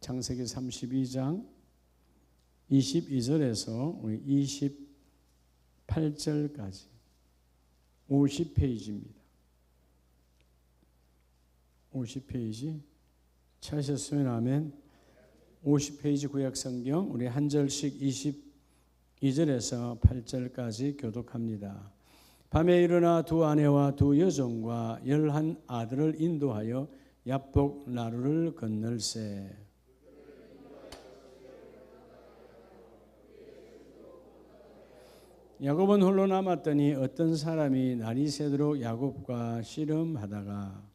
창세기 32장 22절에서 28절까지 50페이지입니다. 50페이지 찾으셨으면 아멘. 50페이지 구약성경 우리 한 절씩 22절에서 8절까지 교독합니다. 밤에 일어나 두 아내와 두 여종과 11 아들을 인도하여 야복 나루를 건널세. 야곱은 홀로 남았더니 어떤 사람이 날이 새도록 야곱과 씨름하다가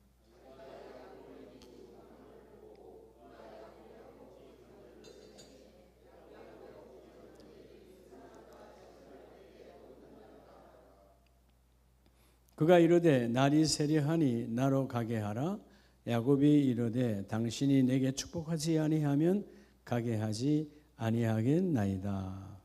그가 이르되 날이 새려하니 나로 가게 하라. 야곱이 이르되 당신이 내게 축복하지 아니하면 가게 하지 아니하겠나이다.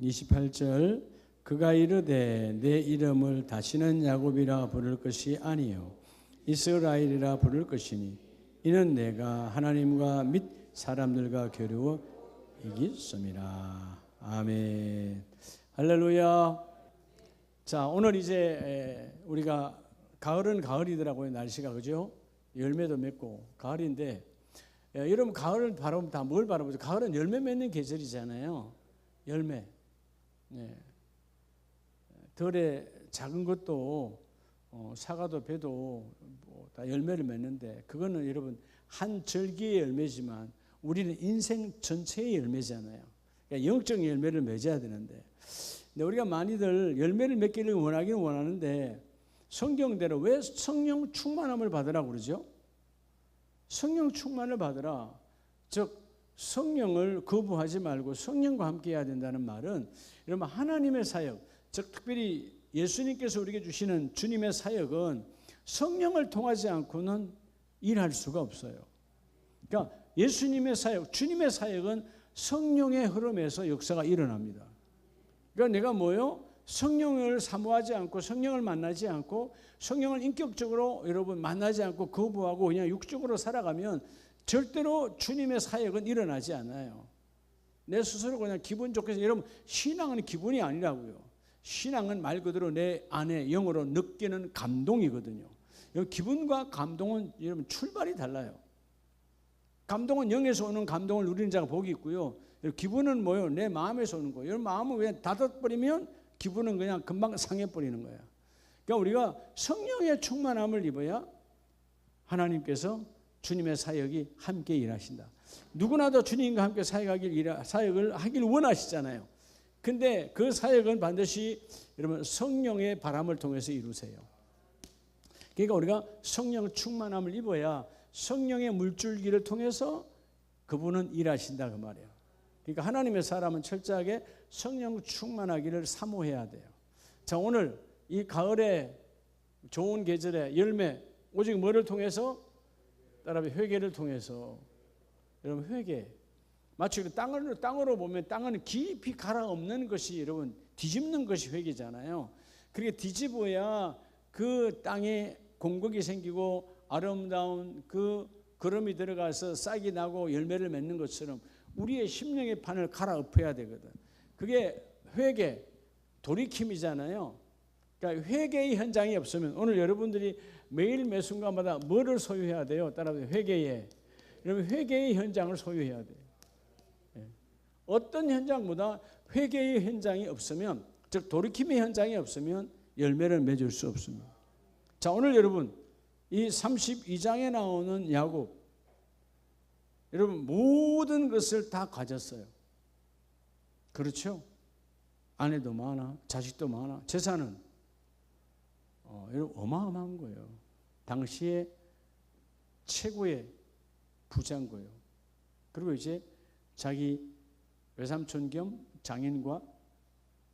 28절 그가 이르되 내 이름을 다시는 야곱이라 부를 것이 아니요 이스라엘이라 부를 것이니 이는 내가 하나님과 및 사람들과 겨루어 이겼습니다. 아멘. 할렐루야. 자, 오늘 이제 우리가 가을은 가을이더라고요. 날씨가, 그죠? 열매도 맺고 가을인데, 여러분 가을은 바라보면 다 뭘 바라보죠? 가을은 열매 맺는 계절이잖아요. 열매. 네. 덜에 작은 것도 사과도 배도 다 열매를 맺는데, 그거는 여러분 한 절기의 열매지만 우리는 인생 전체의 열매잖아요. 그러니까 영적 열매를 맺어야 되는데, 근데 우리가 많이들 열매를 맺기를 원하기는 원하는데 성경대로 왜 성령 충만함을 받으라고 그러죠? 성령 충만을 받으라. 즉 성령을 거부하지 말고 성령과 함께 해야 된다는 말은 여러분 하나님의 사역, 즉 특별히 예수님께서 우리에게 주시는 주님의 사역은 성령을 통하지 않고는 일할 수가 없어요. 그러니까 예수님의 사역, 주님의 사역은 성령의 흐름에서 역사가 일어납니다. 그러니까 내가 뭐요? 성령을 사모하지 않고 성령을 만나지 않고 성령을 인격적으로 여러분 만나지 않고 거부하고 그냥 육적으로 살아가면 절대로 주님의 사역은 일어나지 않아요. 내 스스로 그냥 기분 좋게 해서, 여러분 신앙은 기분이 아니라고요. 신앙은 말 그대로 내 안에 영으로 느끼는 감동이거든요. 기분과 감동은 여러분 출발이 달라요. 감동은 영에서 오는 감동을 누리는 자가 복이 있고요. 기분은 뭐요? 내 마음에서 오는 거예요. 여러분 마음을 그냥 닫아버리면 기분은 그냥 금방 상해버리는 거예요. 그러니까 우리가 성령의 충만함을 입어야 하나님께서 주님의 사역이 함께 일하신다. 누구나도 주님과 함께 사역을 하길 원하시잖아요. 근데 그 사역은 반드시 여러분 성령의 바람을 통해서 이루세요. 그러니까 우리가 성령 충만함을 입어야 성령의 물줄기를 통해서 그분은 일하신다 그 말이에요. 그러니까 하나님의 사람은 철저하게 성령 충만하기를 사모해야 돼요. 자, 오늘 이 가을에 좋은 계절에 열매, 오직 뭐를 통해서? 따라서 회개를 통해서. 여러분 회개. 마치 땅으로 보면 땅은 깊이 갈아엎는 것이 여러분 뒤집는 것이 회개잖아요. 그렇게 뒤집어야 그 땅에 공격이 생기고 아름다운 그 거름이 들어가서 싹이 나고 열매를 맺는 것처럼 우리의 심령의 판을 갈아엎어야 되거든. 그게 회개, 돌이킴이잖아요. 그러니까 회개의 현장이 없으면 오늘 여러분들이 매일 매 순간마다 뭐를 소유해야 돼요? 따라서 회개에. 여러분 회개의 현장을 소유해야 돼요. 어떤 현장보다 회개의 현장이 없으면, 즉 돌이킴의 현장이 없으면 열매를 맺을 수 없습니다. 자, 오늘 여러분 이 32장에 나오는 야곱, 여러분 모든 것을 다 가졌어요. 그렇죠? 아내도 많아, 자식도 많아, 재산은 여러분 어마어마한 거예요. 당시에 최고의 부자인 거예요. 그리고 이제 자기 외삼촌 겸 장인과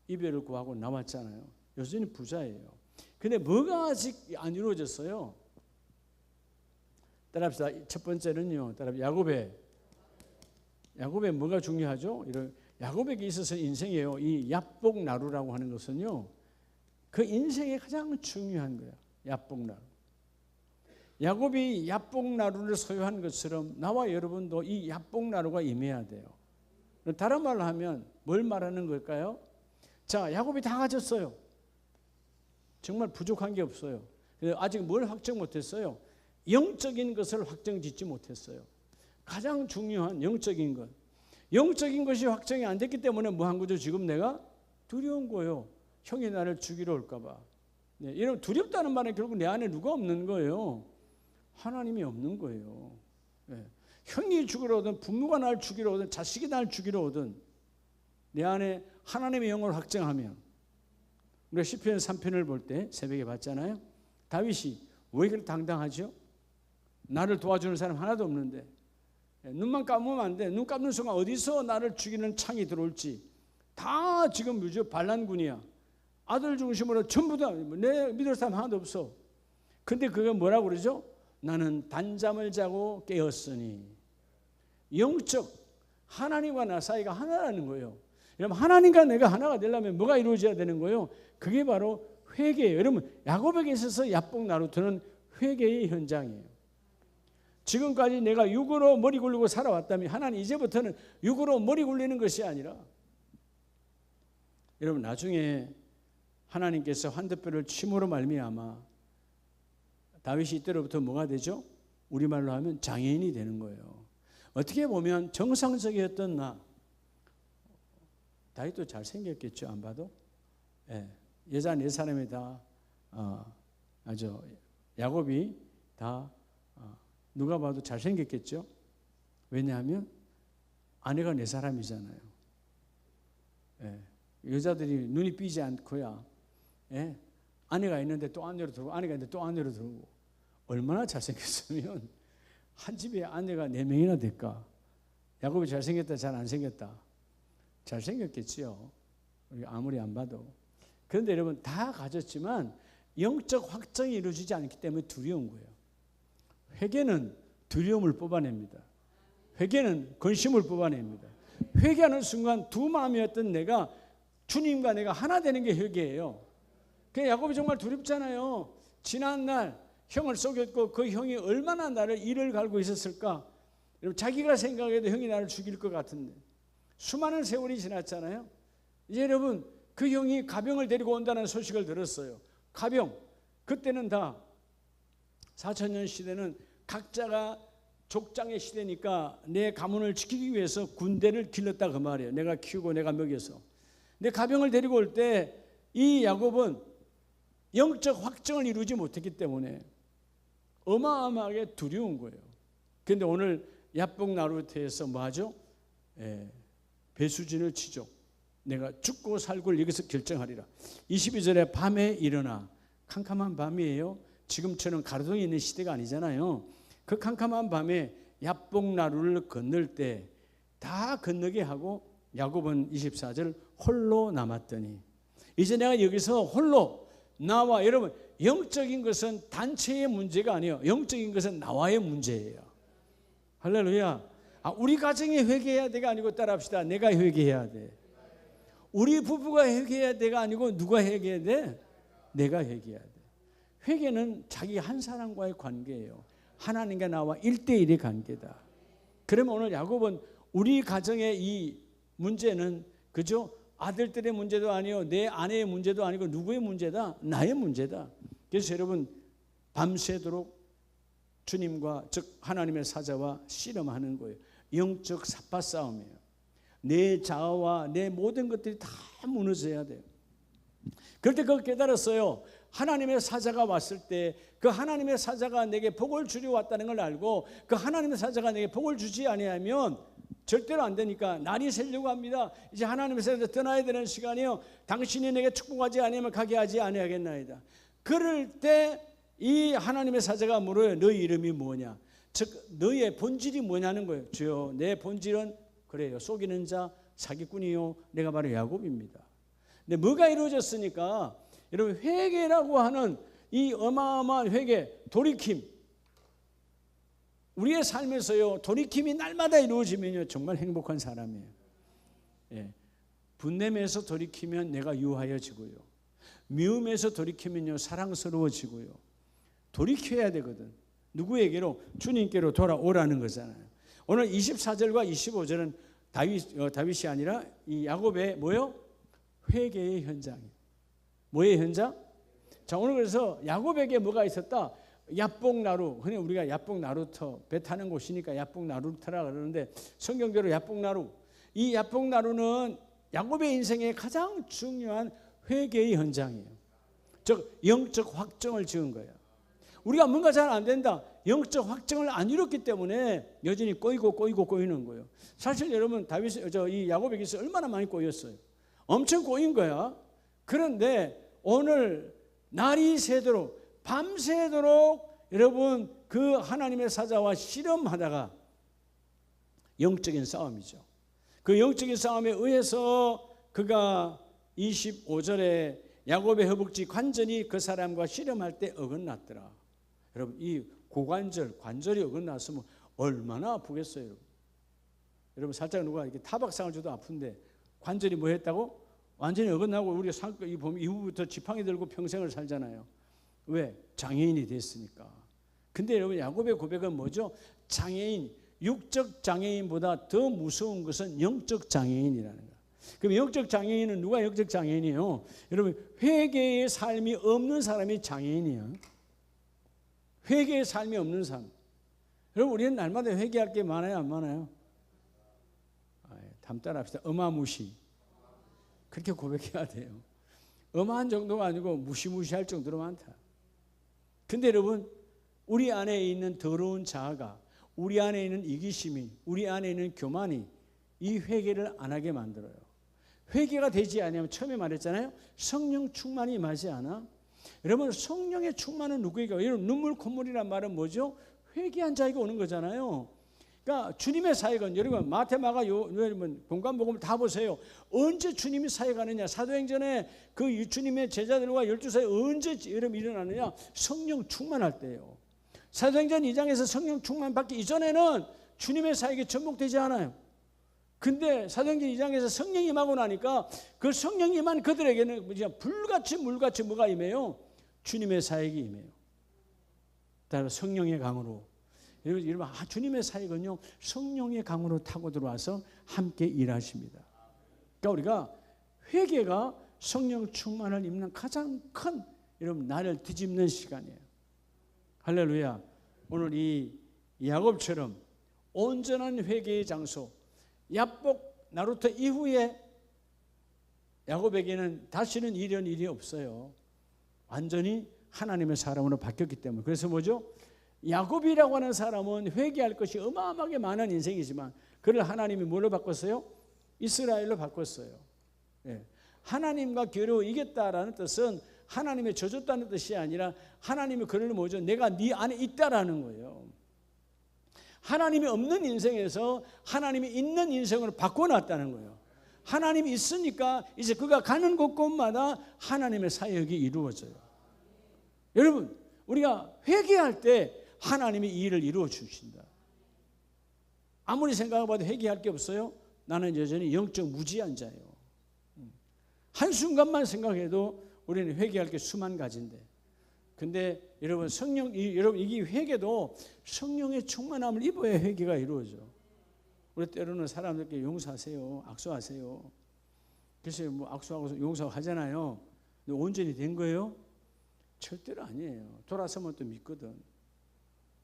이별을 구하고 나왔잖아요. 여전히 부자예요. 근데 뭐가 아직 안 이루어졌어요? 따라합시다. 첫 번째는요, 야곱의 뭐가 중요하죠? 야곱에게 있어서 인생이에요. 이 야복 나루라고 하는 것은요, 그 인생에 가장 중요한 거예요. 야복나루. 야곱이 야복나루를 소유한 것처럼 나와 여러분도 이 야복나루가 임해야 돼요. 다른 말로 하면 뭘 말하는 걸까요? 자, 야곱이 다 가졌어요. 정말 부족한 게 없어요. 아직 뭘 확정 못했어요? 영적인 것을 확정짓지 못했어요. 가장 중요한 영적인 것. 영적인 것이 확정이 안 됐기 때문에 뭐 한 거죠? 지금 내가 두려운 거예요. 형이 나를 죽이러 올까 봐. 네, 여러분 두렵다는 말은 결국 내 안에 누가 없는 거예요? 하나님이 없는 거예요. 네. 형이 죽이러 오든 부모가 날 죽이러 오든 자식이 날 죽이러 오든 내 안에 하나님의 영을 확정하면, 우리가 시편 3편을 볼 때 새벽에 봤잖아요. 다윗이 왜 그렇게 당당하죠? 나를 도와주는 사람 하나도 없는데 눈만 감으면 안 돼. 눈 감는 순간 어디서 나를 죽이는 창이 들어올지 다 지금 반란군이야. 아들 중심으로 전부 다 내 믿을 사람 하나도 없어. 근데 그게 뭐라고 그러죠? 나는 단잠을 자고 깨었으니. 영적 하나님과 나 사이가 하나라는 거예요. 여러분 하나님과 내가 하나가 되려면 뭐가 이루어져야 되는 거예요? 그게 바로 회개예요. 여러분 야곱에게 있어서 야복나루터는 회개의 현장이에요. 지금까지 내가 육으로 머리 굴리고 살아왔다면 하나님 이제부터는 육으로 머리 굴리는 것이 아니라, 여러분 나중에 하나님께서 환대뼈를 침으로 말미암아 다윗이 이때로부터 뭐가 되죠? 우리말로 하면 장애인이 되는 거예요. 어떻게 보면 정상적이었던 나, 다윗도 잘생겼겠죠, 안 봐도? 예, 여자 네 사람이 다 아주 야곱이 다 누가 봐도 잘생겼겠죠. 왜냐하면 아내가 네 사람이잖아요. 예, 여자들이 눈이 삐지 않고야, 예, 아내가 있는데 또 아내로 들어오고 아내가 있는데 또 아내로 들어오고, 얼마나 잘생겼으면 한 집에 아내가 4명이나 될까. 야곱이 잘생겼다 잘 안 생겼다? 잘생겼겠지요, 아무리 안 봐도. 그런데 여러분 다 가졌지만 영적 확정이 이루어지지 않기 때문에 두려운 거예요. 회개는 두려움을 뽑아냅니다. 회개는 근심을 뽑아냅니다. 회개하는 순간 두 마음이었던 내가, 주님과 내가 하나 되는 게 회개예요. 그 야곱이 정말 두렵잖아요. 지난날 형을 속였고 그 형이 얼마나 나를 이를 갈고 있었을까. 여러분 자기가 생각해도 형이 나를 죽일 것 같은데 수많은 세월이 지났잖아요. 이제 여러분 그 형이 가병을 데리고 온다는 소식을 들었어요. 가병, 그때는 다 4,000년 시대는 각자가 족장의 시대니까 내 가문을 지키기 위해서 군대를 길렀다 그 말이에요. 내가 키우고 내가 먹여서. 근데 가병을 데리고 올 때 이 야곱은 영적 확정을 이루지 못했기 때문에 어마어마하게 두려운 거예요. 그런데 오늘 야복나루터에서 뭐 하죠? 배수진을 치죠. 내가 죽고 살고를 여기서 결정하리라. 22절에 밤에 일어나, 캄캄한 밤이에요. 지금처럼 가로등이 있는 시대가 아니잖아요. 그 캄캄한 밤에 야복나루를 건널 때 다 건너게 하고 야곱은 24절 홀로 남았더니, 이제 내가 여기서 홀로 나와, 여러분 영적인 것은 단체의 문제가 아니에요. 영적인 것은 나와의 문제예요. 할렐루야. 우리 가정이 회개해야 돼가 아니고, 따라합시다. 내가 회개해야 돼. 우리 부부가 회개해야 돼가 아니고 누가 회개해야 돼? 내가 회개해야 돼. 회개는 자기 한 사람과의 관계예요. 하나님과 나와 1대1의 관계다. 그러면 오늘 야곱은 우리 가정의 이 문제는 그저 아들들의 문제도 아니요, 내 아내의 문제도 아니고 누구의 문제다? 나의 문제다. 그래서 여러분 밤새도록 주님과, 즉 하나님의 사자와 씨름하는 거예요. 영적 삿바 싸움이에요. 내 자아와 내 모든 것들이 다 무너져야 돼요. 그럴 때 그걸 깨달았어요. 하나님의 사자가 왔을 때 그 하나님의 사자가 내게 복을 주려 왔다는 걸 알고, 그 하나님의 사자가 내게 복을 주지 아니하면 절대로 안 되니까 날이 새려고 합니다. 이제 하나님의 사자가 떠나야 되는 시간이요. 당신이 내게 축복하지 아니하면 가게 하지 아니하겠나이다. 그럴 때 이 하나님의 사자가 물어요. 너희 이름이 뭐냐? 즉 너희의 본질이 뭐냐는 거예요. 주여 내 본질은 그래요. 속이는 자 사기꾼이요, 내가 바로 야곱입니다. 근데 뭐가 이루어졌으니까, 여러분 회개라고 하는 이 어마어마한 회개, 돌이킴, 우리의 삶에서요 돌이킴이 날마다 이루어지면요 정말 행복한 사람이에요. 예. 분냄에서 돌이키면 내가 유하여지고요, 미움에서 돌이키면요 사랑스러워지고요, 돌이켜야 되거든. 누구에게로? 주님께로 돌아오라는 거잖아요. 오늘 24절과 25절은 다윗이 아니라 이 야곱의 뭐요? 회개의 현장이에요. 뭐의 현장? 자, 오늘 그래서 야곱에게 뭐가 있었다? 야복나루. 그냥 우리가 야복나루터, 배 타는 곳이니까 야복나루터라 그러는데 성경대로 야복나루. 이 야복나루는 야곱의 인생의 가장 중요한 회개의 현장이에요. 즉 영적 확정을 지은 거예요. 우리가 뭔가 잘 안 된다. 영적 확정을 안 이뤘기 때문에 여전히 꼬이는 거예요. 사실 여러분 이 야곱에게서 얼마나 많이 꼬였어요. 엄청 꼬인 거야. 그런데 오늘 날이 새도록 밤새도록 여러분 그 하나님의 사자와 씨름하다가 영적인 싸움이죠. 그 영적인 싸움에 의해서 그가 25절에 야곱의 허벅지 관절이 그 사람과 씨름할 때 어긋났더라. 여러분 이 관절이 어긋났으면 얼마나 아프겠어요. 여러분 살짝 누가 이렇게 타박상을 줘도 아픈데 관절이 뭐 했다고? 완전히 어긋나고 우리가 보면 이후부터 지팡이 들고 평생을 살잖아요. 왜? 장애인이 됐으니까. 근데 여러분 야곱의 고백은 뭐죠? 장애인, 육적 장애인보다 더 무서운 것은 영적 장애인이라는 거예요. 그럼 영적 장애인은 누가 영적 장애인이에요? 여러분 회개의 삶이 없는 사람이 장애인이에요. 회개의 삶이 없는 사람. 여러분 우리는 날마다 회개할 게 많아요, 안 많아요? 다음 따라 합시다. 어마무시. 그렇게 고백해야 돼요. 어마한 정도가 아니고 무시무시할 정도로 많다. 근데 여러분 우리 안에 있는 더러운 자아가, 우리 안에 있는 이기심이, 우리 안에 있는 교만이 이 회개를 안 하게 만들어요. 회개가 되지 않으면 처음에 말했잖아요. 성령 충만이 임하지 않아? 여러분 성령의 충만은 누구에게? 여러분 눈물 콧물이란 말은 뭐죠? 회개한 자에게 오는 거잖아요. 그러니까 주님의 사역은 여러분 마태마가 공간복음을 다 보세요. 언제 주님이 사역하느냐? 사도행전에 그 주님의 제자들과 12사에 언제 여러분 일어나느냐? 성령 충만할 때예요. 사도행전 2장에서 성령 충만 받기 이전에는 주님의 사역이 접목되지 않아요. 근데 사도행전 2장에서 성령이 임하고 나니까 그 성령이 임한 그들에게는 불같이 물같이 뭐가 임해요? 주님의 사역이 임해요. 따라 성령의 강으로. 여러분 주님의 사역은요 성령의 강으로 타고 들어와서 함께 일하십니다. 그러니까 우리가 회개가 성령 충만을 입는 가장 큰 여러분 나를 뒤집는 시간이에요. 할렐루야. 오늘 이 야곱처럼 온전한 회개의 장소 야복 나루터 이후에 야곱에게는 다시는 이런 일이 없어요. 완전히 하나님의 사람으로 바뀌었기 때문에. 그래서 뭐죠? 야곱이라고 하는 사람은 회개할 것이 어마어마하게 많은 인생이지만 그를 하나님이 뭘로 바꿨어요? 이스라엘로 바꿨어요. 예. 하나님과 겨루어 이겼다라는 뜻은 하나님의 져줬다는 뜻이 아니라 하나님이 그를 뭐죠? 내가 네 안에 있다라는 거예요. 하나님이 없는 인생에서 하나님이 있는 인생으로 바꿔놨다는 거예요. 하나님이 있으니까 이제 그가 가는 곳곳마다 하나님의 사역이 이루어져요. 여러분 우리가 회개할 때 하나님이 이 일을 이루어 주신다. 아무리 생각해봐도 회개할 게 없어요. 나는 여전히 영적 무지한 자예요. 한순간만 생각해도 우리는 회개할 게 수만 가지인데 근데 여러분 여러분 이게 회개도 성령의 충만함을 입어야 회개가 이루어져. 우리 때로는 사람들께 용서하세요, 악수하세요. 그래서 뭐 악수하고 용서하고 하잖아요. 근데 온전히 된 거예요? 절대로 아니에요. 돌아서면 또 믿거든.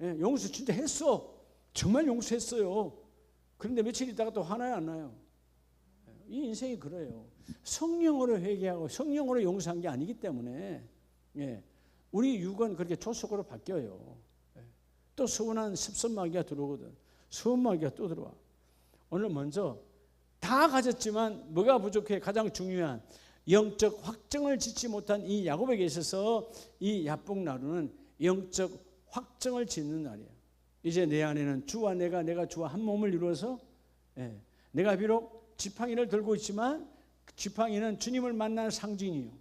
예, 용서 진짜 했어. 정말 용서했어요. 그런데 며칠 있다가 또 화나요, 안 나요? 이 인생이 그래요. 성령으로 회개하고 성령으로 용서한 게 아니기 때문에 예, 우리 육은 그렇게 조속으로 바뀌어요. 예, 또 서운한 습선마귀가 들어오거든. 서운마귀가 또 들어와. 오늘 먼저 다 가졌지만 뭐가 부족해? 가장 중요한 영적 확정을 짓지 못한 이 야곱에게 있어서 이 야복나루는 영적 확정을 짓는 날이에요. 이제 내 안에는 주와 내가 주와 한 몸을 이루어서 예, 내가 비록 지팡이를 들고 있지만 지팡이는 주님을 만난 상징이에요.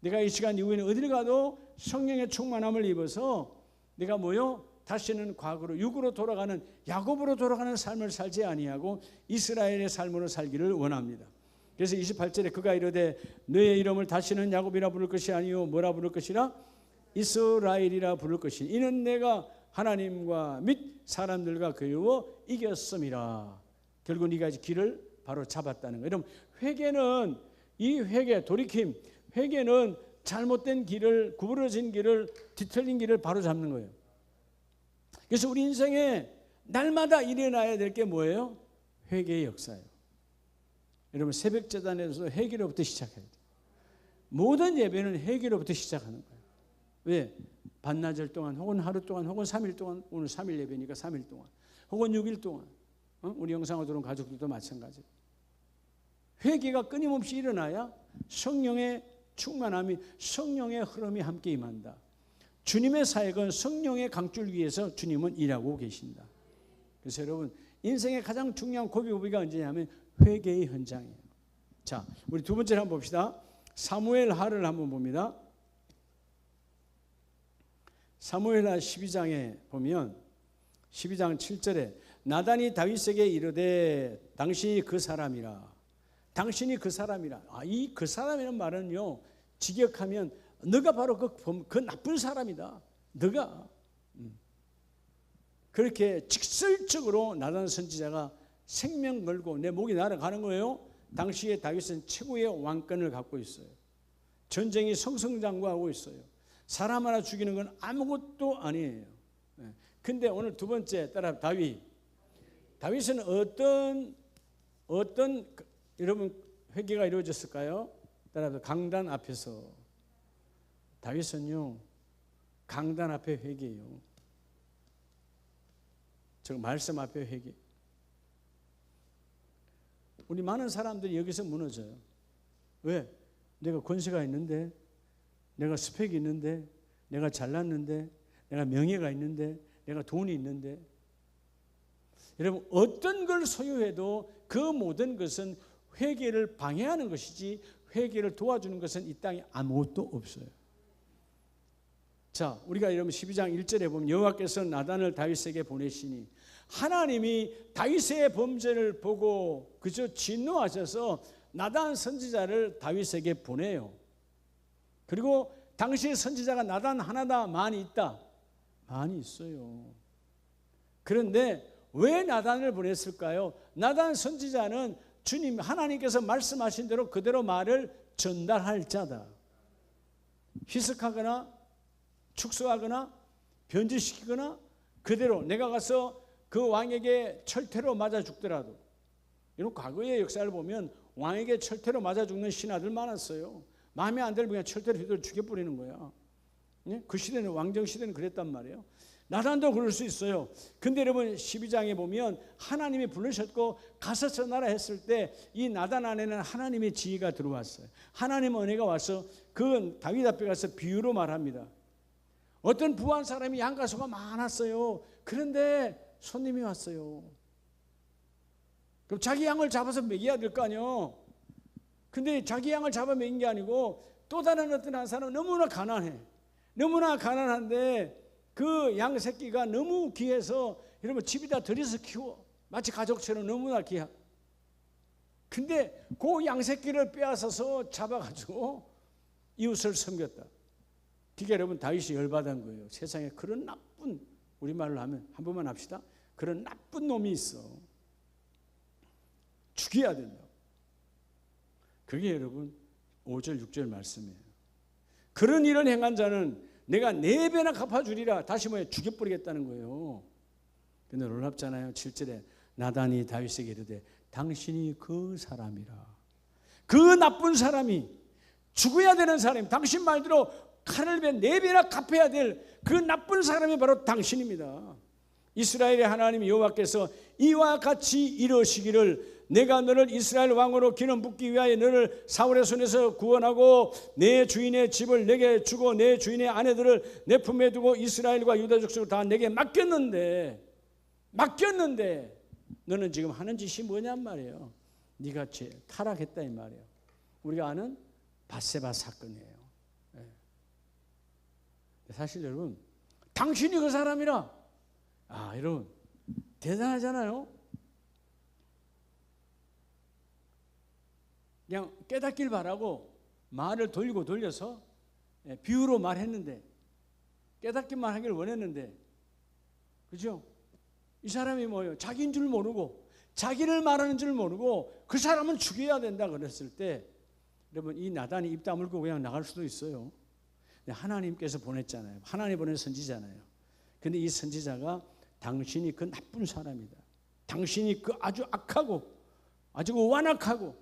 내가 이 시간 이후에는 어디를 가도 성령의 충만함을 입어서 내가 뭐요? 다시는 과거로 육으로 돌아가는 야곱으로 돌아가는 삶을 살지 아니하고 이스라엘의 삶으로 살기를 원합니다. 그래서 28절에 그가 이르되 너의 이름을 다시는 야곱이라 부를 것이 아니요 뭐라 부를 것이라 이스라엘이라 부를 것이니 이는 내가 하나님과 및 사람들과 그리워 이겼음이라. 결국 네가 길을 바로 잡았다는 거예요. 여러분, 회개는, 이 회개, 돌이킴, 회개는 잘못된 길을, 구부러진 길을, 뒤틀린 길을 바로 잡는 거예요. 그래서 우리 인생에 날마다 일어나야 될 게 뭐예요? 회개의 역사예요. 여러분, 새벽제단에서 회개로부터 시작해야 돼요. 모든 예배는 회개로부터 시작하는 거예요. 왜? 반나절 동안, 혹은 하루 동안, 혹은 3일 동안, 오늘 3일 예배니까 3일 동안, 혹은 6일 동안, 우리 영상으로 들어온 가족들도 마찬가지예요. 회개가 끊임없이 일어나야 성령의 충만함이, 성령의 흐름이 함께 임한다. 주님의 사역은 성령의 강줄 위에서 주님은 일하고 계신다. 그래서 여러분, 인생의 가장 중요한 고비가 언제냐면 회개의 현장이에요. 자, 우리 두 번째를 한번 봅시다. 사무엘 하를 한번 봅니다. 사무엘하 12장에 보면 12장 7절에 나단이 다윗에게 이르되 당신이 그 사람이라. 당신이 그 사람이라. 이 그 사람이라는 말은요, 직역하면 너가 바로 그 나쁜 사람이다. 너가. 그렇게 직설적으로 나단 선지자가 생명 걸고 내 목이 날아가는 거예요. 당시에 다윗은 최고의 왕권을 갖고 있어요. 전쟁이 성성장구하고 있어요. 사람 하나 죽이는 건 아무것도 아니에요. 근데 오늘 두 번째 따라 다윗. 다윗은 어떤 여러분 회개가 이루어졌을까요? 따라 강단 앞에서. 다윗은요, 강단 앞에 회개예요. 저 말씀 앞에 회개. 우리 많은 사람들이 여기서 무너져요. 왜? 내가 권세가 있는데, 내가 스펙이 있는데, 내가 잘났는데, 내가 명예가 있는데, 내가 돈이 있는데. 여러분, 어떤 걸 소유해도 그 모든 것은 회개를 방해하는 것이지 회개를 도와주는 것은 이 땅에 아무것도 없어요. 자, 우리가 여러분 12장 1절에 보면 여호와께서 나단을 다윗에게 보내시니 하나님이 다윗의 범죄를 보고 그저 진노하셔서 나단 선지자를 다윗에게 보내요. 그리고 당시 선지자가 나단 하나다 많이 있다? 많이 있어요. 그런데 왜 나단을 보냈을까요? 나단 선지자는 주님 하나님께서 말씀하신 대로 그대로 말을 전달할 자다. 희석하거나 축소하거나 변질시키거나 그대로 내가 가서 그 왕에게 철퇴로 맞아 죽더라도, 이런 과거의 역사를 보면 왕에게 철퇴로 맞아 죽는 신하들 많았어요. 마음에 안 들면 그냥 철퇴로 휘둘러 죽여버리는 거야. 그 시대는, 왕정 시대는 그랬단 말이에요. 나단도 그럴 수 있어요. 근데 여러분 12장에 보면 하나님이 부르셨고 가서 전하라 했을 때 이 나단 안에는 하나님의 지혜가 들어왔어요. 하나님의 은혜가 와서 그 다윗 앞에 가서 비유로 말합니다. 어떤 부한 사람이 양가소가 많았어요. 그런데 손님이 왔어요. 그럼 자기 양을 잡아서 먹여야 될 거 아니에요. 근데 자기 양을 잡아 먹인 게 아니고 또 다른 어떤 한 사람은 너무나 가난해. 너무나 가난한데 그 양 새끼가 너무 귀해서 여러분 집에다 들여서 키워. 마치 가족처럼 너무나 귀하. 근데 그 양 새끼를 빼앗아서 잡아가지고 이웃을 섬겼다. 그게 여러분 다윗이 열받은 거예요. 세상에 그런 나쁜, 우리말로 하면 한 번만 합시다. 그런 나쁜 놈이 있어. 죽여야 된다. 그게 여러분 5절 6절 말씀이에요. 그런 일을 행한 자는 내가 4배나 갚아주리라. 다시 뭐예요? 죽여버리겠다는 거예요. 근데 놀랍잖아요. 7절에 나단이 다윗에게 이르되 당신이 그 사람이라. 그 나쁜 사람이, 죽어야 되는 사람이, 당신 말대로 칼을 4배나 갚아야 될 그 나쁜 사람이 바로 당신입니다. 이스라엘의 하나님 여호와께서 이와 같이 이러시기를 내가 너를 이스라엘 왕으로 기름 붓기 위하여 너를 사울의 손에서 구원하고 내 주인의 집을 내게 주고 내 주인의 아내들을 내 품에 두고 이스라엘과 유다 족속을 다 내게 맡겼는데 너는 지금 하는 짓이 뭐냔 말이에요. 네가 타락했다 이 말이에요. 우리가 아는 밧세바 사건이에요. 사실 여러분 당신이 그 사람이라, 여러분 대단하잖아요. 그냥 깨닫길 바라고 말을 돌리고 돌려서 비유로 말했는데 깨닫기만 하길 원했는데, 그죠? 이 사람이 뭐예요? 자기인 줄 모르고 자기를 말하는 줄 모르고 그 사람은 죽여야 된다 그랬을 때, 여러분 이 나단이 입 다물고 그냥 나갈 수도 있어요. 하나님께서 보냈잖아요. 하나님 보낸 선지자잖아요. 근데 이 선지자가 당신이 그 나쁜 사람이다, 당신이 그 아주 악하고 아주 완악하고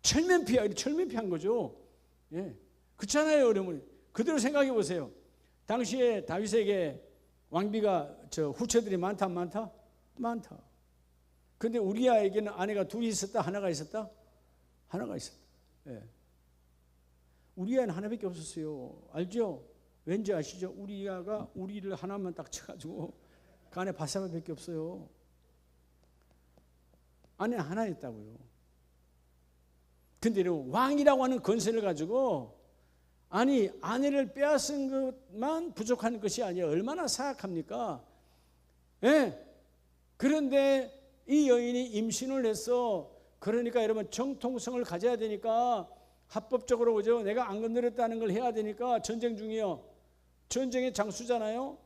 철면피한 거죠. 예, 그렇잖아요. 여러분 그대로 생각해 보세요. 당시에 다윗에게 왕비가 후처들이 많다. 근데 우리아에게는 아내가 둘이 있었다, 하나가 있었다? 하나가 있었다. 예. 우리아는 하나밖에 없었어요. 알죠? 왠지 아시죠? 우리아가 우리를 하나만 딱 쳐가지고 그 안에 바사바밖에 없어요. 아내 하나였다고요. 근데 여러분 왕이라고 하는 권세를 가지고 아니 아내를 빼앗은 것만 부족한 것이 아니라 얼마나 사악합니까? 예. 그런데 이 여인이 임신을 해서, 그러니까 여러분 정통성을 가져야 되니까 합법적으로, 그죠? 내가 안 건드렸다는 걸 해야 되니까, 전쟁 중이요. 전쟁의 장수잖아요.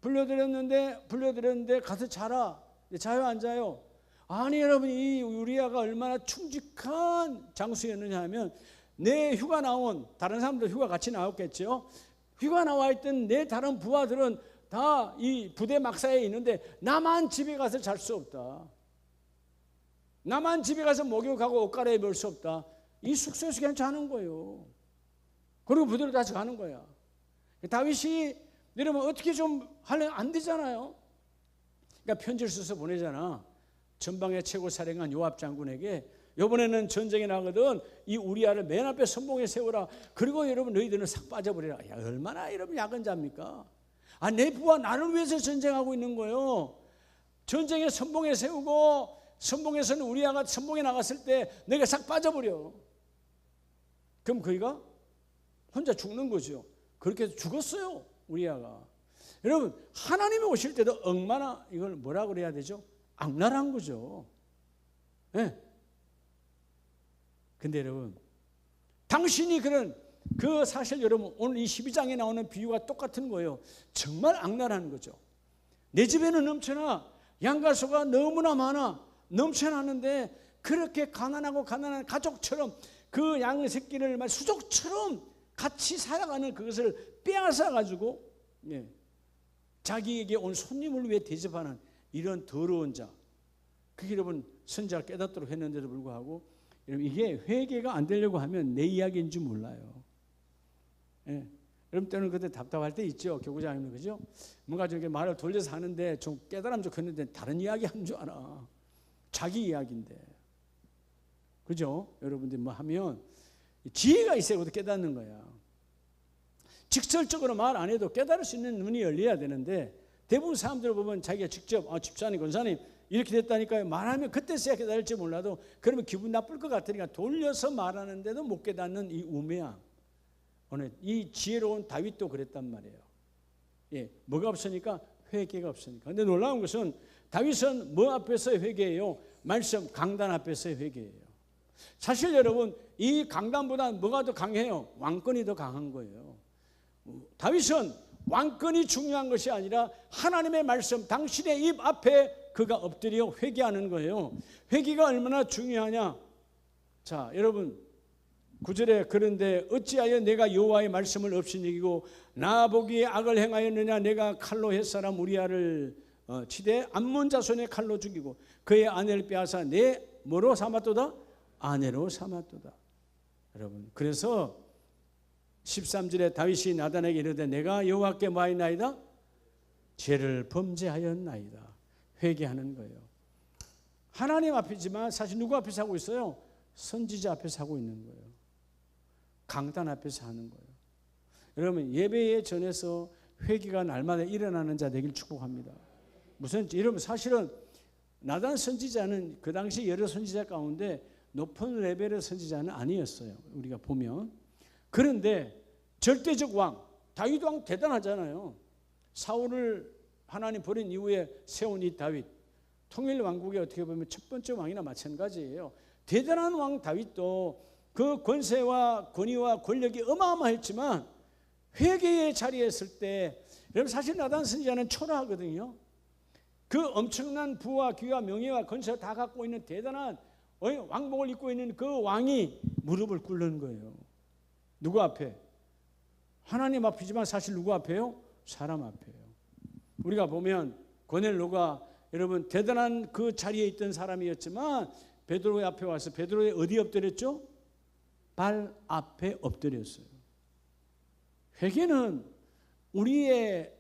불러들였는데 가서 자라. 자요 안 자요? 아니 여러분 이 우리아가 얼마나 충직한 장수였느냐 하면, 내 휴가 나온 다른 사람들 휴가 같이 나왔겠죠. 휴가 나와 있던 내 다른 부하들은 다 이 부대 막사에 있는데 나만 집에 가서 잘 수 없다. 나만 집에 가서 목욕하고 옷 갈아입을 수 없다. 이 숙소에서 그냥 자는 거예요. 그리고 부대로 다시 가는 거야. 다윗이 여러분 어떻게 좀 하려면 안 되잖아요. 그러니까 편지를 써서 보내잖아. 전방의 최고 사령관 요압 장군에게, 이번에는 전쟁에 나거든 이 우리아를 맨 앞에 선봉에 세우라. 그리고 여러분 너희들은 싹 빠져버리라. 야, 얼마나 여러분 야근 잡니까? 아, 내 부하 나를 위해서 전쟁하고 있는 거예요. 전쟁에 선봉에 세우고, 선봉에서는 우리아가 선봉에 나갔을 때 내가 싹 빠져버려. 그럼 그이가 혼자 죽는 거죠. 그렇게 해서 죽었어요, 우리아가. 여러분 하나님이 오실 때도 얼마나 이걸 뭐라 그래야 되죠? 악랄한 거죠. 네. 근데 여러분 당신이 그 사실 여러분 오늘 이 12장에 나오는 비유가 똑같은 거예요. 정말 악랄한 거죠. 내 집에는 넘쳐나, 양가소가 너무나 많아, 넘쳐나는데 그렇게 가난한 가족처럼 그 양 새끼를 수족처럼 같이 살아가는 그것을 빼앗아 가지고, 예, 자기에게 온 손님을 위해 대접하는 이런 더러운 자. 그게 여러분 선지자가 깨닫도록 했는데도 불구하고, 여러분 이게 회개가 안 되려고 하면 내 이야기인지 몰라요. 예. 여러분 때는 그때 답답할 때 있죠. 교구장님, 그죠? 뭔가 저렇게 말을 돌려서 하는데 좀 깨달으면 좋겠는데 다른 이야기 하는 줄 알아. 자기 이야기인데. 그죠? 여러분들 뭐 하면 지혜가 있어야 깨닫는 거야. 직설적으로 말 안 해도 깨달을 수 있는 눈이 열려야 되는데, 대부분 사람들 보면 자기가 직접 집사님, 권사님 이렇게 됐다니까요. 말하면 그때서야 깨달을지 몰라도 그러면 기분 나쁠 것 같으니까 돌려서 말하는데도 못 깨닫는 이 우매함. 오늘 이 지혜로운 다윗도 그랬단 말이에요. 예, 뭐가 없으니까? 회개가 없으니까. 근데 놀라운 것은 다윗은 뭐 앞에서 회개해요? 말씀 강단 앞에서 회개해요. 사실 여러분 이 강단보다 뭐가 더 강해요? 왕권이 더 강한 거예요. 다윗은 왕권이 중요한 것이 아니라 하나님의 말씀, 당신의 입 앞에 그가 엎드려 회개하는 거예요. 회개가 얼마나 중요하냐? 자, 여러분 9절에 그런데 어찌하여 내가 여호와의 말씀을 업신여기고 나보기에 악을 행하였느냐? 내가 칼로 햇사람 우리아를 치되 암몬 자손의 칼로 죽이고 그의 아내를 빼앗아 내 뭐로 삼았도다? 아내로 삼았도다. 여러분 그래서 13절에 다윗이 나단에게 이르되 내가 여호와께 뭐하였나이다? 죄를 범죄하였나이다. 회개하는 거예요. 하나님 앞이지만 사실 누구 앞에서 하고 있어요? 선지자 앞에서 하고 있는 거예요. 강단 앞에서 하는 거예요. 여러분 예배에 전해서 회개가 날마다 일어나는 자 되길 축복합니다. 무슨 여러분 사실은 나단 선지자는 그 당시 여러 선지자 가운데 높은 레벨의 선지자는 아니었어요. 우리가 보면. 그런데 절대적 왕 다윗 왕 대단하잖아요. 사울을 하나님 버린 이후에 세운 이 다윗, 통일 왕국의 어떻게 보면 첫 번째 왕이나 마찬가지예요. 대단한 왕 다윗도 그 권세와 권위와 권력이 어마어마했지만 회개의 자리에 있을 때 여러분 사실 나단 선지자는 초라하거든요. 그 엄청난 부와 귀와 명예와 건설 다 갖고 있는 대단한 왕복을 입고 있는 그 왕이 무릎을 꿇는 거예요. 누구 앞에? 하나님 앞이지만 사실 누구 앞에요? 사람 앞에요. 우리가 보면 고넬로가 여러분 대단한 그 자리에 있던 사람이었지만 베드로의 앞에 와서 베드로의 어디 엎드렸죠? 발 앞에 엎드렸어요. 회개는 우리의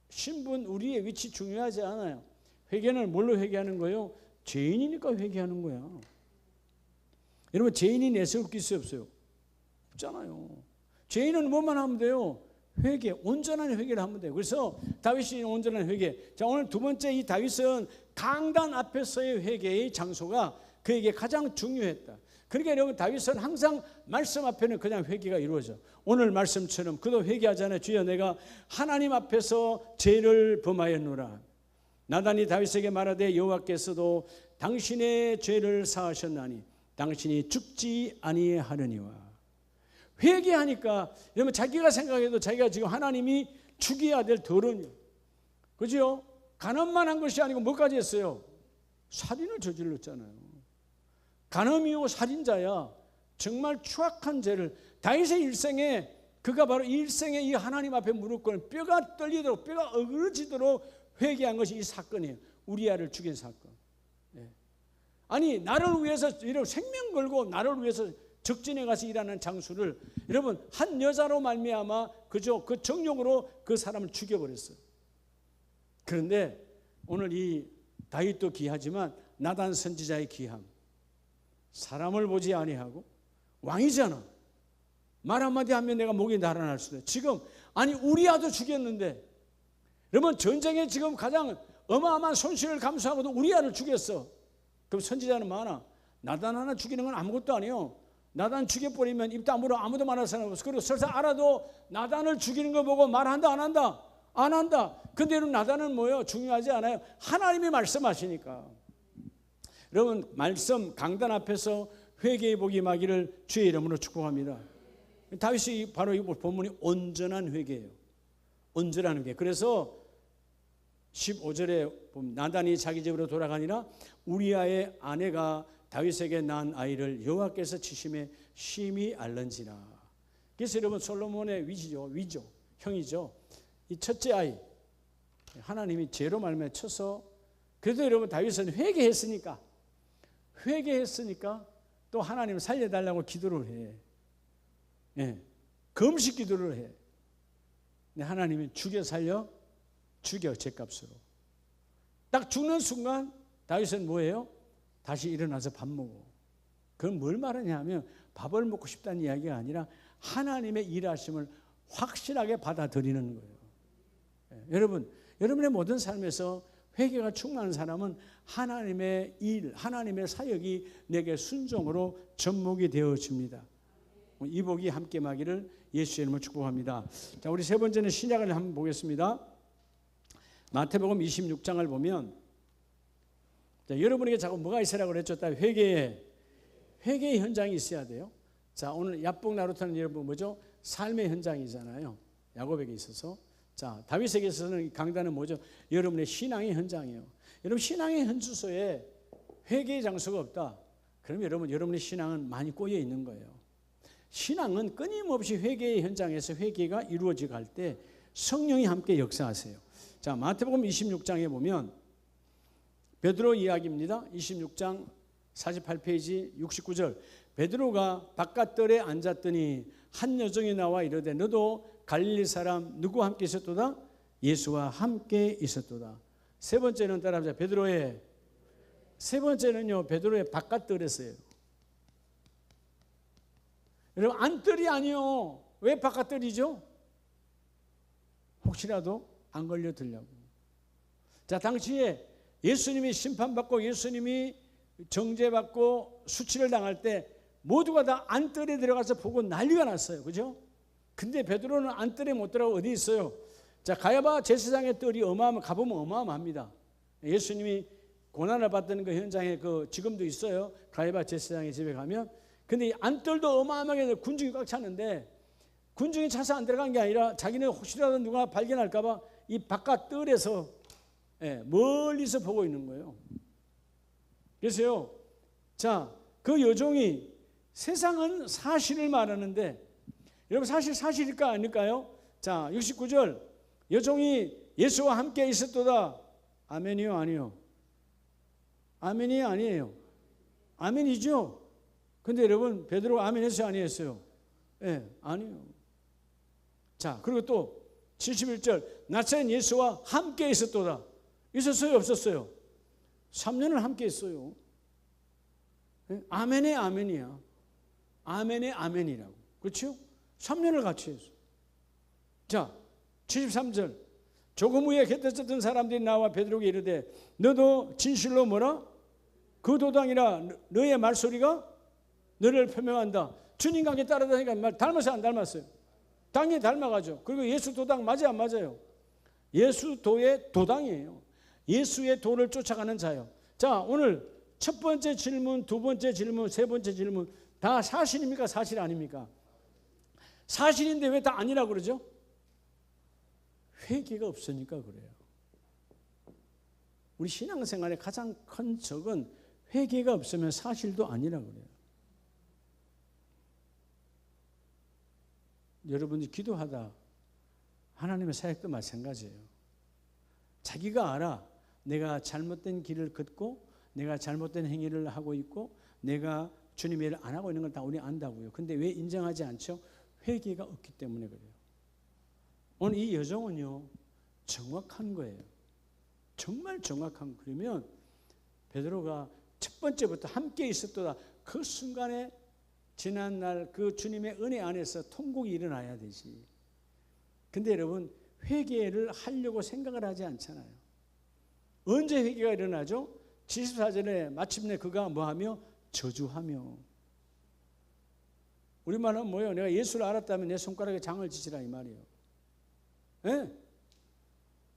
신분, 우리의 위치 중요하지 않아요. 회개는 뭘로 회개하는 거예요? 죄인이니까 회개하는 거야. 여러분 죄인이 내세울 수 없어요. 없잖아요. 죄인은 뭐만 하면 돼요? 회개, 온전한 회개를 하면 돼요. 그래서 다윗이 온전한 회개. 자, 오늘 두 번째 이 다윗은 강단 앞에서의 회개의 장소가 그에게 가장 중요했다. 그러니까 여러분 다윗은 항상 말씀 앞에는 그냥 회개가 이루어져. 오늘 말씀처럼 그도 회개하잖아요. 주여 내가 하나님 앞에서 죄를 범하였노라. 나단이 다윗에게 말하되 여호와께서도 당신의 죄를 사하셨나니 당신이 죽지 아니하려니와. 회개하니까 여러분 자기가 생각해도 자기가 지금 하나님이 죽여야 될 더러운, 그죠? 간음만 한 것이 아니고 뭐까지 했어요? 살인을 저질렀잖아요. 간음이요 살인자야. 정말 추악한 죄를. 다윗의 일생에 그가 바로 일생에 이 하나님 앞에 무릎 꿇는 뼈가 떨리도록 뼈가 어그러지도록 회개한 것이 이 사건이에요. 우리아를 죽인 사건. 네. 아니 나를 위해서 이런 생명 걸고 나를 위해서 적진에 가서 일하는 장수를 여러분 한 여자로 말미암아 그저 그 정욕으로 그 사람을 죽여버렸어요. 그런데 오늘 이 다윗도 귀하지만 나단 선지자의 귀함. 사람을 보지 아니하고 왕이잖아. 말 한마디 하면 내가 목이 달아날 수도 있어요. 지금 아니 우리아도 죽였는데 여러분 전쟁에 지금 가장 어마어마한 손실을 감수하고도 우리아를 죽였어. 그럼 선지자는 많아. 나단 하나 죽이는 건 아무것도 아니에요. 나단 죽여버리면 입 다물어 아무도 말할 사람 없어. 그리고 설사 알아도 나단을 죽이는 거 보고 말한다 안 한다? 안 한다. 근데 여러분 나단은 뭐예요? 중요하지 않아요. 하나님이 말씀하시니까. 여러분 말씀 강단 앞에서 회개의 복이 임하기를 주의 이름으로 축복합니다. 다윗이 바로 이 본문이 온전한 회개예요. 온전한 회개. 그래서 15절에 보면 나단이 자기 집으로 돌아가니라 우리아의 아내가 다윗에게 낳은 아이를 여호와께서 치심에 심히 알는지라. 그래서 여러분 솔로몬의 위죠, 형이죠. 이 첫째 아이 하나님이 죄로 말미암아 쳐서 그래도 여러분 다윗은 회개했으니까 또 하나님 살려달라고 기도를 해. 예, 금식 기도를 해. 근데 하나님이 죽여 죄값으로. 딱 죽는 순간 다윗은 뭐예요? 다시 일어나서 밥 먹어. 그건 뭘 말하냐 하면 밥을 먹고 싶다는 이야기가 아니라 하나님의 일하심을 확실하게 받아들이는 거예요. 예, 여러분의 모든 삶에서 회개가 충만한 사람은 하나님의 일, 하나님의 사역이 내게 순종으로 접목이 되어집니다. 이 복이 함께 임하기를 예수의 이름으로 축복합니다. 자, 우리 세 번째는 신약을 한번 보겠습니다. 마태복음 26장을 보면 자, 여러분에게 자꾸 뭐가 있으라고 그랬죠? 회개의 현장이 있어야 돼요. 자, 오늘 야복 나루터는 여러분 뭐죠? 삶의 현장이잖아요. 야곱에게 있어서. 자, 다윗에게 있어서는 강단은 뭐죠? 여러분의 신앙의 현장이에요. 여러분 신앙의 현주소에 회개의 장소가 없다. 그러면 여러분의 신앙은 많이 꼬여 있는 거예요. 신앙은 끊임없이 회개의 현장에서 회개가 이루어져 갈 때 성령이 함께 역사하세요. 자, 마태복음 26장에 보면 베드로 이야기입니다. 26장 48페이지 69절. 베드로가 바깥들에 앉았더니 한 여종이 나와 이르되 너도 갈릴리 사람 누구와 함께 있었도다? 예수와 함께 있었도다. 세 번째는 따라합시다. 세 번째는요 베드로의 바깥들에서요. 여러분 안뜰이 아니요. 왜 바깥뜰이죠? 혹시라도 안 걸려들려고. 자, 당시에 예수님이 심판받고 예수님이 정죄받고 수치를 당할 때 모두가 다 안뜰에 들어가서 보고 난리가 났어요. 그죠? 근데 베드로는 안뜰에 못 들어가고 어디 있어요? 자, 가야바 제사장의 뜰이 가보면 어마어마합니다. 예수님이 고난을 받던 그 현장에 지금도 있어요. 가야바 제사장의 집에 가면. 근데 이 안뜰도 어마어마하게 군중이 꽉 찼는데 군중이 차서 안 들어간 게 아니라 자기는 혹시라도 누가 발견할까 봐 이 바깥 뜰에서 멀리서 보고 있는 거예요. 그래서요. 자, 그 여종이 세상은 사실을 말하는데 여러분 사실일까 아닐까요? 자, 69절 여종이 예수와 함께 있었도다. 아멘이요 아니요? 아멘이 아니에요. 아멘이죠. 근데 여러분 베드로가 아멘 했어요 아니 했어요? 아니요. 자, 그리고 또 71절 나사렛 예수와 함께 있었도다. 있었어요 없었어요? 3년을 함께 했어요. 아멘의 아멘이야. 아멘의 아멘이라고. 그렇죠? 3년을 같이 했어. 자, 73절 조금 후에 곁에 있었던 사람들이 나와 베드로에게 이르되 너도 진실로 뭐라? 그 도당이라 너의 말소리가 너를 표명한다. 주님과 함께 따라다니까 닮았어요 안 닮았어요? 당연히 닮아가죠. 그리고 예수 도당 맞아요 안 맞아요? 예수 도의 도당이에요. 예수의 도를 쫓아가는 자요. 자, 오늘 첫 번째 질문, 두 번째 질문, 세 번째 질문 다 사실입니까? 사실 아닙니까? 사실인데 왜 다 아니라고 그러죠? 회개가 없으니까 그래요. 우리 신앙생활의 가장 큰 적은 회개가 없으면 사실도 아니라고 그래요. 여러분이 기도하다 하나님의 사역도 마찬가지예요. 자기가 알아. 내가 잘못된 길을 걷고 내가 잘못된 행위를 하고 있고 내가 주님의 일을 안 하고 있는 걸 다 우리 안다고요. 근데 왜 인정하지 않죠? 회개가 없기 때문에 그래요. 오늘 이 여종은요 정확한 거예요. 정말 정확한. 그러면 베드로가 첫 번째부터 함께 있었도다. 그 순간에 지난날 그 주님의 은혜 안에서 통곡이 일어나야 되지. 근데 여러분 회개를 하려고 생각을 하지 않잖아요. 언제 회개가 일어나죠? 74절에 마침내 그가 뭐하며? 저주하며. 우리말은 뭐예요? 내가 예수를 알았다면 내 손가락에 장을 지지라 이 말이에요.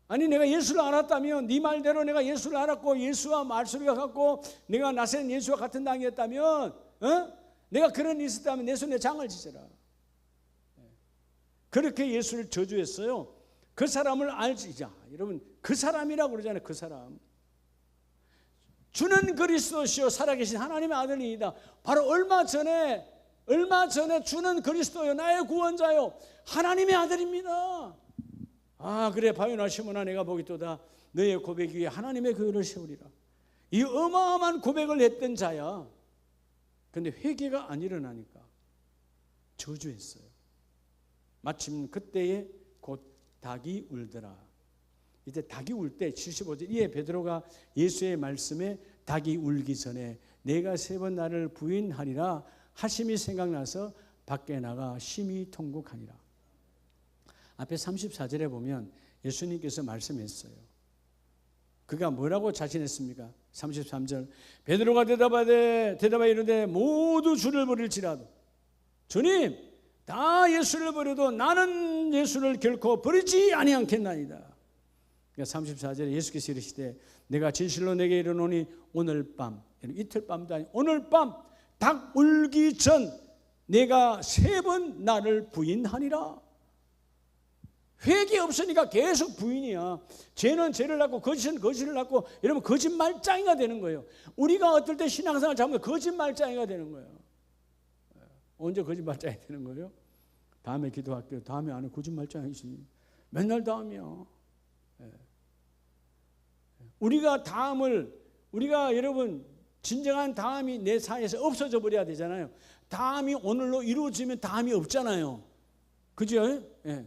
아니 내가 예수를 알았다면 네 말대로 내가 예수를 알았고 예수와 말소리가 같고 내가 나사렛 예수와 같은 당이었다면 내가 그런 일이 있었다면 내 손에 장을 지져라. 그렇게 예수를 저주했어요. 그 사람을 알지. 자, 여러분 그 사람이라고 그러잖아요. 그 사람. 주는 그리스도시요 살아계신 하나님의 아들이다. 바로 얼마 전에 주는 그리스도요 나의 구원자요 하나님의 아들입니다. 아 그래 바요나 시몬아 내가 보기도다 너의 고백 위에 하나님의 교회를 세우리라. 이 어마어마한 고백을 했던 자야. 근데 회개가 안 일어나니까 저주했어요. 마침 그때에 곧 닭이 울더라. 이때 닭이 울 때 75절 이에 베드로가 예수의 말씀에 닭이 울기 전에 내가 3번 나를 부인하리라 하심이 생각나서 밖에 나가 심히 통곡하니라. 앞에 34절에 보면 예수님께서 말씀했어요. 그가 뭐라고 자신했습니까? 33절 베드로가 대답하여 이르되 모두 주를 버릴지라도 주님 다 예수를 버려도 나는 예수를 결코 버리지 아니하겠나이다. 그러니까 34절에 예수께서 이르시되 내가 진실로 내게 이르노니 오늘 밤 이틀 밤도 아니 오늘 밤 닭 울기 전 내가 3번 나를 부인하니라. 회개 없으니까 계속 부인이야. 죄는 죄를 낳고 거짓은 거짓을 낳고 이러면 거짓말장이가 되는 거예요. 우리가 어떨 때 신앙생활 잘못하면 거짓말장이가 되는 거예요. 언제 거짓말장이 되는 거예요? 다음에 기도할게요. 다음에 안 해. 거짓말장이지. 맨날 다음이야. 우리가 여러분 진정한 다음이 내 사이에서 없어져 버려야 되잖아요. 다음이 오늘로 이루어지면 다음이 없잖아요. 그죠? 예.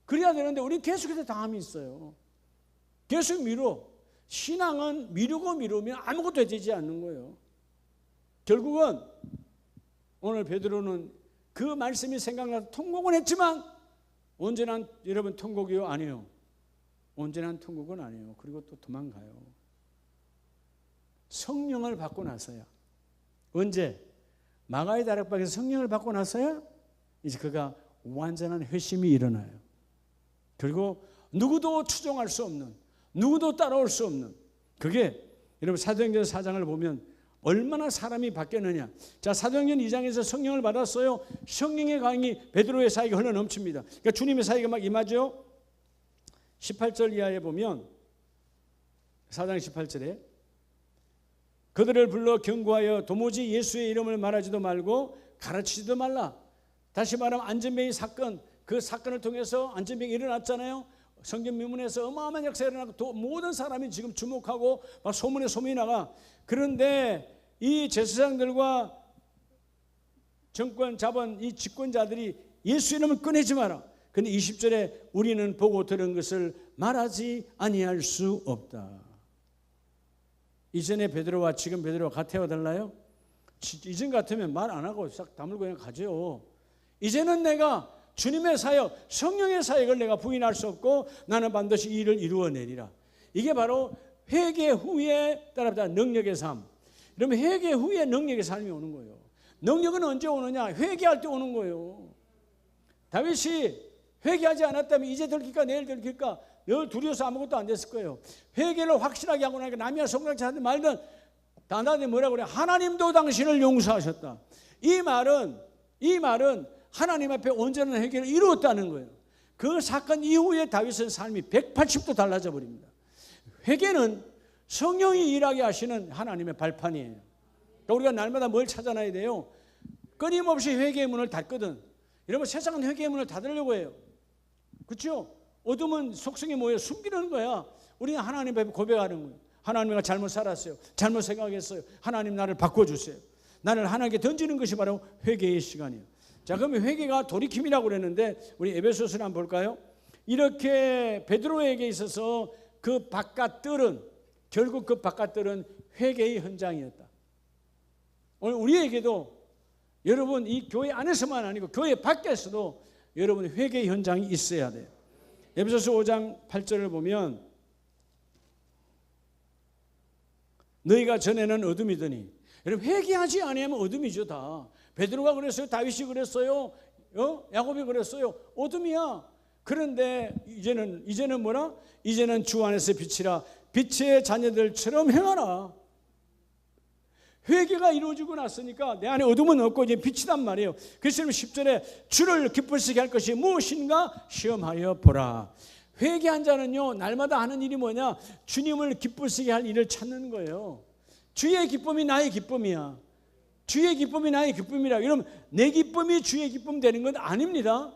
그래야 되는데 우리 계속해서 다음이 있어요. 계속 미뤄. 신앙은 미루면 아무것도 되지 않는 거예요. 결국은 오늘 베드로는 그 말씀이 생각나서 통곡은 했지만 온전한 여러분 통곡이요? 아니에요. 온전한 통곡은 아니에요. 그리고 또 도망가요. 성령을 받고 나서야. 언제? 마가의 다락방에서 성령을 받고 나서야 이제 그가 완전한 회심이 일어나요. 그리고 누구도 추종할 수 없는, 누구도 따라올 수 없는, 그게 여러분 사도행전 4장을 보면 얼마나 사람이 바뀌었느냐. 자, 사도행전 2장에서 성령을 받았어요. 성령의 강이 베드로의 사이가 흘러넘칩니다. 그러니까 주님의 사이가 막 임하죠. 18절 이하에 보면 4장 18절에 그들을 불러 경고하여 도무지 예수의 이름을 말하지도 말고 가르치지도 말라. 다시 말하면 안전병의 사건, 그 사건을 통해서 안전병이 일어났잖아요. 성경 민문에서 어마어마한 역사가 일어나고 모든 사람이 지금 주목하고 막 소문에 소문이 나가. 그런데 이 제사장들과 정권 자본 이 집권자들이 예수 이름을 꺼내지 마라. 근데 20절에 우리는 보고 들은 것을 말하지 아니할 수 없다. 이전에 베드로와 지금 베드로와 같아요, 달라요? 이전 같으면 말 안 하고 싹 다물고 그냥 가죠. 이제는 내가 주님의 사역, 성령의 사역을 내가 부인할 수 없고 나는 반드시 이 일을 이루어내리라. 이게 바로 회개 후에 따라붙는 능력의 삶. 그러면 회개 후에 능력의 삶이 오는 거예요. 능력은 언제 오느냐? 회개할 때 오는 거예요. 다윗이 회개하지 않았다면 이제 들킬까 내일 들킬까 늘 두려워서 아무것도 안 됐을 거예요. 회개를 확실하게 하고 나니까 남이야 성공하지 않든 말든 단단히 뭐라고 그래? 하나님도 당신을 용서하셨다. 이 말은 하나님 앞에 온전한 회개를 이루었다는 거예요. 그 사건 이후에 다윗의 삶이 180도 달라져 버립니다. 회개는 성령이 일하게 하시는 하나님의 발판이에요. 그러니까 우리가 날마다 뭘 찾아놔야 돼요? 끊임없이 회개의 문을 닫거든. 여러분 세상은 회개의 문을 닫으려고 해요. 그렇죠? 어둠은 속성이 뭐예요? 숨기는 거야. 우리는 하나님 앞에 고백하는 거예요. 하나님 내가 잘못 살았어요. 잘못 생각했어요. 하나님 나를 바꿔주세요. 나를 하나님께 던지는 것이 바로 회개의 시간이에요. 자, 그러면 회개가 돌이킴이라고 그랬는데 우리 에베소서를 한번 볼까요? 이렇게 베드로에게 있어서 그 바깥들은 결국 그 바깥들은 회개의 현장이었다. 오늘 우리에게도 여러분 이 교회 안에서만 아니고 교회 밖에서도 여러분 회개의 현장이 있어야 돼요. 에베소서 5장 8절을 보면 너희가 전에는 어둠이더니 여러분 회개하지 아니하면 어둠이죠 다. 베드로가 그랬어요. 다윗이 그랬어요. 야곱이 그랬어요. 어둠이야. 그런데 이제는 뭐라? 이제는 주 안에서 빛이라. 빛의 자녀들처럼 행하라. 회개가 이루어지고 났으니까 내 안에 어둠은 없고 이제 빛이단 말이에요. 그래서 10절에 주를 기쁘시게 할 것이 무엇인가 시험하여 보라. 회개한 자는요 날마다 하는 일이 뭐냐? 주님을 기쁘시게 할 일을 찾는 거예요. 주의 기쁨이 나의 기쁨이야. 주의 기쁨이 나의 기쁨이라. 여러분 내 기쁨이 주의 기쁨 되는 건 아닙니다.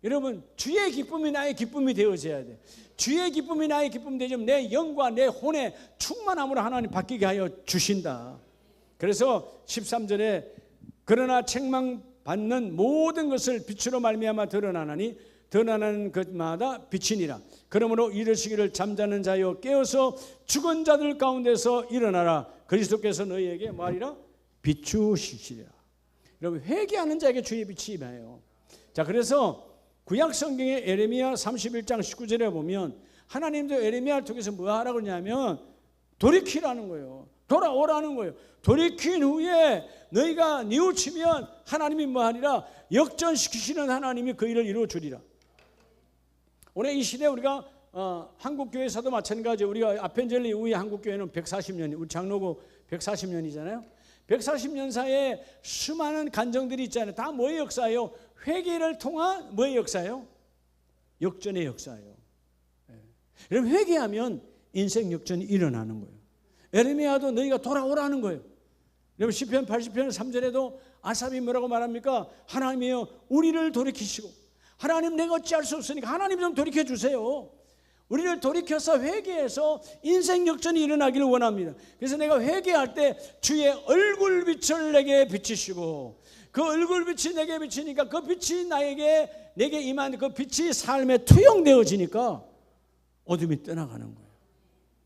여러분 주의 기쁨이 나의 기쁨이 되어져야 돼. 주의 기쁨이 나의 기쁨 되면 내 영과 내 혼의 충만함으로 하나님 바뀌게 하여 주신다. 그래서 13절에 그러나 책망받는 모든 것을 빛으로 말미암아 드러나나니 드러나는 것마다 빛이니라. 그러므로 이르시기를 잠자는 자여 깨어서 죽은 자들 가운데서 일어나라. 그리스도께서 너희에게 말이라 비추시리라. 여러분 회개하는 자에게 주의 빛이 임해요. 자, 그래서 구약 성경의 에레미야 31장 19절에 보면 하나님도 에레미야를 통해서 뭐 하라고 그러냐면 돌이키라는 거예요. 돌아오라는 거예요. 돌이킨 후에 너희가 뉘우치면 하나님이 뭐 하리라? 역전시키시는 하나님이 그 일을 이루어 주리라. 오늘 이 시대에 우리가 한국교회에서도 마찬가지예요. 우리가 아펜젤리 이후에 한국교회는 140년, 우리 장로고 140년이잖아요. 140년 사이에 수많은 간정들이 있잖아요. 다 뭐의 역사예요? 회개를 통한 뭐의 역사예요? 역전의 역사예요. 여러분 회개하면 인생 역전이 일어나는 거예요. 에레미야도 너희가 돌아오라는 거예요. 여러분 시편 80편 3절에도 아삽이 뭐라고 말합니까? 하나님이여 우리를 돌이키시고 하나님 내가 어찌할 수 없으니까 하나님 좀 돌이켜 주세요. 우리를 돌이켜서 회개해서 인생 역전이 일어나기를 원합니다. 그래서 내가 회개할 때 주의 얼굴빛을 내게 비치시고 그 얼굴빛이 내게 비치니까 그 빛이 내게 임한 그 빛이 삶에 투영되어지니까 어둠이 떠나가는 거예요.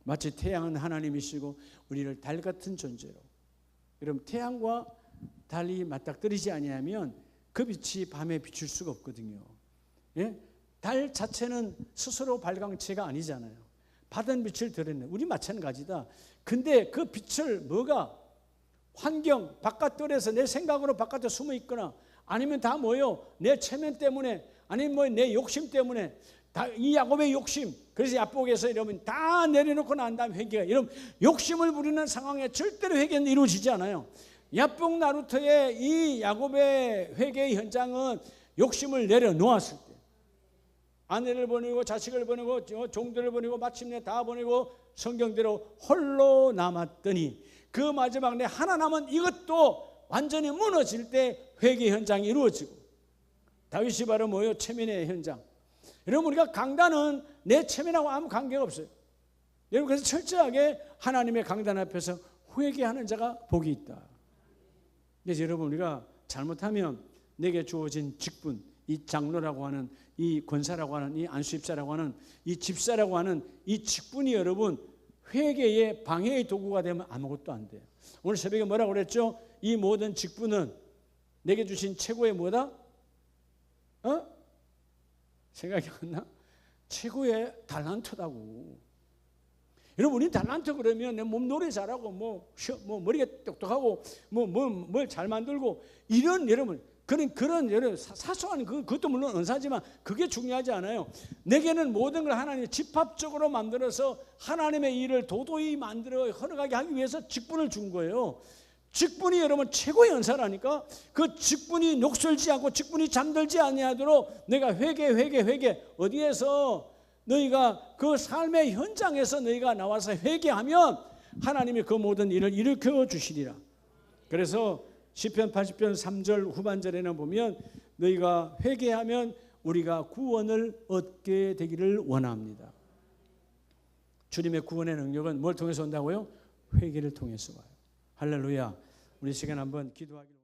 마치 태양은 하나님이시고 우리를 달 같은 존재로. 여러분 태양과 달이 맞닥뜨리지 아니하면 그 빛이 밤에 비출 수가 없거든요. 예? 달 자체는 스스로 발광체가 아니잖아요. 받은 빛을 드러내. 우리 마찬가지다. 근데 그 빛을 뭐가 환경 바깥들에서 내 생각으로 바깥에 숨어 있거나 아니면 다 뭐요? 내 체면 때문에 아니면 뭐 내 욕심 때문에 다 이 야곱의 욕심 그래서 야복에서 여러분 다 내려놓고 난 다음 회개가, 여러분 욕심을 부리는 상황에 절대로 회개는 이루어지지 않아요. 야복 나루터의 이 야곱의 회개의 현장은 욕심을 내려놓았을 때, 아내를 보내고 자식을 보내고 종들을 보내고 마침내 다 보내고 성경대로 홀로 남았더니 그 마지막 내 하나 남은 이것도 완전히 무너질 때 회개 현장이 이루어지고, 다윗이 바로 뭐예요? 체면의 현장. 여러분 우리가 강단은 내 체면하고 아무 관계가 없어요. 여러분 그래서 철저하게 하나님의 강단 앞에서 회개하는 자가 복이 있다. 그래서 여러분 우리가 잘못하면 내게 주어진 직분, 이 장로라고 하는, 이 권사라고 하는, 이 안수집사라고 하는, 이 집사라고 하는 이 직분이 여러분 회개의 방해의 도구가 되면 아무것도 안 돼요. 오늘 새벽에 뭐라고 그랬죠? 이 모든 직분은 내게 주신 최고의 뭐다? 생각이 안 나? 최고의 달란트다고. 여러분 우리 달란트 그러면 내 몸놀이 잘하고 뭐 머리가 똑똑하고 뭘 잘 만들고 이런, 여러분 그런 여러분 사소한 그것도 물론 은사지만 그게 중요하지 않아요. 내게는 모든 걸 하나님이 집합적으로 만들어서 하나님의 일을 도도히 만들어 흘러가게 하기 위해서 직분을 준 거예요. 직분이 여러분 최고의 은사라니까. 그 직분이 녹슬지 않고 직분이 잠들지 아니하도록 내가 회개 어디에서 너희가 그 삶의 현장에서 너희가 나와서 회개하면 하나님이 그 모든 일을 일으켜 주시리라. 그래서 시편 80편 3절 후반절에는 보면 너희가 회개하면 우리가 구원을 얻게 되기를 원합니다. 주님의 구원의 능력은 뭘 통해서 온다고요? 회개를 통해서 와요. 할렐루야. 우리 시간 한번 기도하기로.